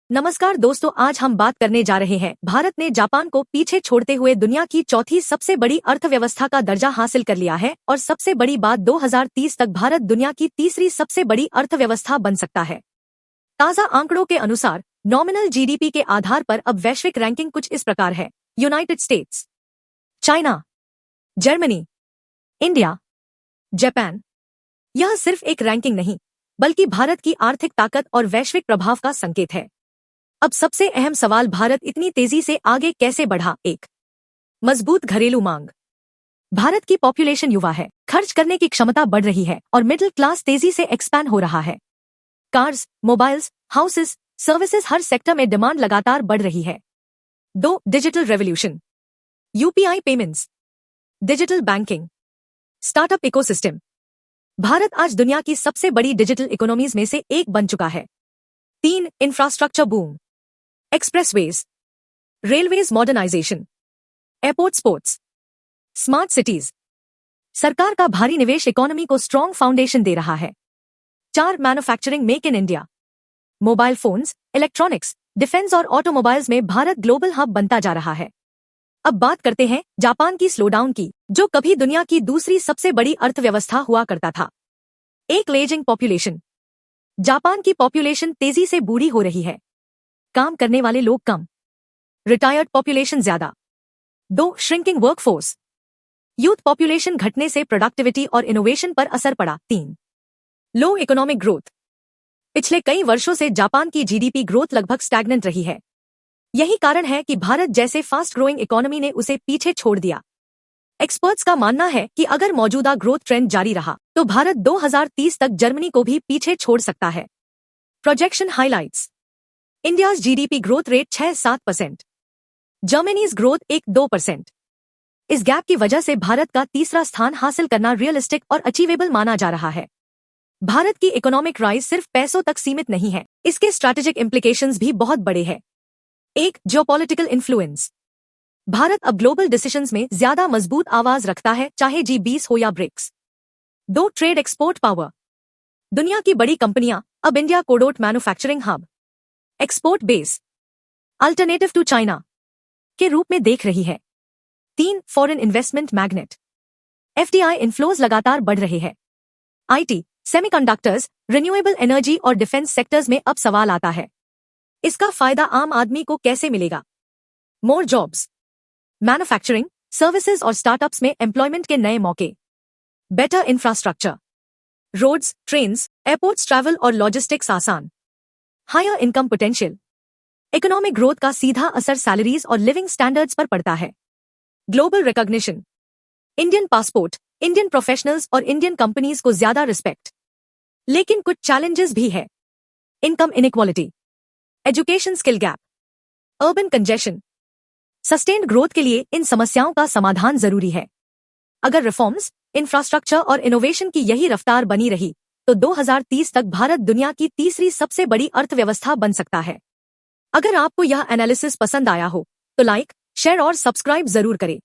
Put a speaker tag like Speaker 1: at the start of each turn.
Speaker 1: नमस्कार दोस्तों, आज हम बात करने जा रहे हैं। भारत ने जापान को पीछे छोड़ते हुए दुनिया की चौथी सबसे बड़ी अर्थव्यवस्था का दर्जा हासिल कर लिया है और सबसे बड़ी बात 2030 तक भारत दुनिया की तीसरी सबसे बड़ी अर्थव्यवस्था बन सकता है। ताज़ा आंकड़ों के अनुसार नॉमिनल जीडीपी के आधार पर अब वैश्विक रैंकिंग कुछ इस प्रकार है: United states, China, Germany, India, Japan. यह सिर्फ एक रैंकिंग नहीं, बल्कि भारत की आर्थिक ताकत और वैश्विक प्रभाव का संकेत है। अब सबसे अहम सवाल, भारत इतनी तेजी से आगे कैसे बढ़ा? एक मजबूत घरेलू मांग। भारत की पॉपुलेशन युवा है, खर्च करने की क्षमता बढ़ रही है और मिडिल क्लास तेजी से एक्सपैंड हो रहा है। कार्स, मोबाइल्स, हाउसेस, सर्विसेज, हर सेक्टर में डिमांड लगातार बढ़ रही है। 2. Digital revolution. UPI payments, digital banking, startup ecosystem. Bharat आज दुनिया की सबसे बड़ी डिजिटल इकोनॉमीज में से एक बन चुका है। 3. Infrastructure boom. Expressways, railways modernisation, airport, sports, smart cities. सरकार का भारी निवेश इकोनॉमी को स्ट्रॉन्ग फाउंडेशन दे रहा है। 4. Manufacturing, make in India. Mobile phones, electronics, defence और ऑटोमोबाइल्स में भारत ग्लोबल हब बनता जा रहा है। अब बात करते हैं जापान की स्लोडाउन की, जो कभी दुनिया की दूसरी सबसे बड़ी अर्थव्यवस्था हुआ करता था। एक एजिंग पॉपुलेशन। जापान की पॉपुलेशन तेजी से बूढ़ी हो रही है। काम करने वाले लोग कम, रिटायर्ड पॉपुलेशन ज्यादा। 2. Shrinking workforce. यूथ पॉपुलेशन घटने से प्रोडक्टिविटी और इनोवेशन पर असर पड़ा। 3. Low economic growth. पिछले कई वर्षों से जापान की जीडीपी ग्रोथ लगभग स्टैग्नेंट रही है। यही कारण है कि भारत जैसे फास्ट ग्रोइंग इकोनॉमी ने उसे पीछे छोड़ दिया। एक्सपर्ट्स का मानना है कि अगर मौजूदा ग्रोथ ट्रेंड जारी रहा तो भारत 2030 तक जर्मनी को भी पीछे छोड़ सकता है। Projection highlights: India's GDP growth rate 6-7%, Germany's growth 1-2%। इस गैप की वजह से भारत का तीसरा स्थान हासिल करना रियलिस्टिक और अचीवेबल माना जा रहा है। भारत की इकोनॉमिक राइज सिर्फ पैसों तक सीमित नहीं है, इसके स्ट्रैटेजिक इम्प्लीकेशंस भी बहुत बड़े हैं। 1. Geopolitical influence. भारत अब ग्लोबल डिसीजंस में ज्यादा मजबूत आवाज रखता है, चाहे G20 हो या ब्रिक्स। 2. Trade export power. दुनिया की बड़ी कंपनियां अब इंडिया को manufacturing hub, export base, alternative to China के रूप में देख रही है। 3. Foreign investment magnet. FDI inflows लगातार बढ़ रहे हैं। IT, सेमीकंडक्टर्स, रिन्यूएबल एनर्जी और डिफेंस सेक्टर्स में अब सवाल आता है, इसका फायदा आम आदमी को कैसे मिलेगा? मोर जॉब्स, मैन्युफैक्चरिंग, सर्विसेज और स्टार्टअप्स में एम्प्लॉयमेंट के नए मौके। Better infrastructure, roads, trains, airports, travel और लॉजिस्टिक्स आसान। Higher income potential. Economic growth का सीधा असर सैलरीज और लिविंग स्टैंडर्ड्स पर पड़ता है। Global recognition, Indian passport, Indian professionals और इंडियन कंपनीज को ज्यादा रिस्पेक्ट। लेकिन कुछ चैलेंजेस भी है: income inequality, education skill gap, urban congestion. Sustained growth के लिए इन समस्याओं का समाधान जरूरी है। अगर रिफॉर्म्स, इंफ्रास्ट्रक्चर और इनोवेशन की यही रफ्तार बनी रही तो 2030 तक भारत दुनिया की तीसरी सबसे बड़ी अर्थव्यवस्था बन सकता है। अगर आपको यह एनालिसिस पसंद आया हो तो लाइक, शेयर और सब्सक्राइब जरूर करें।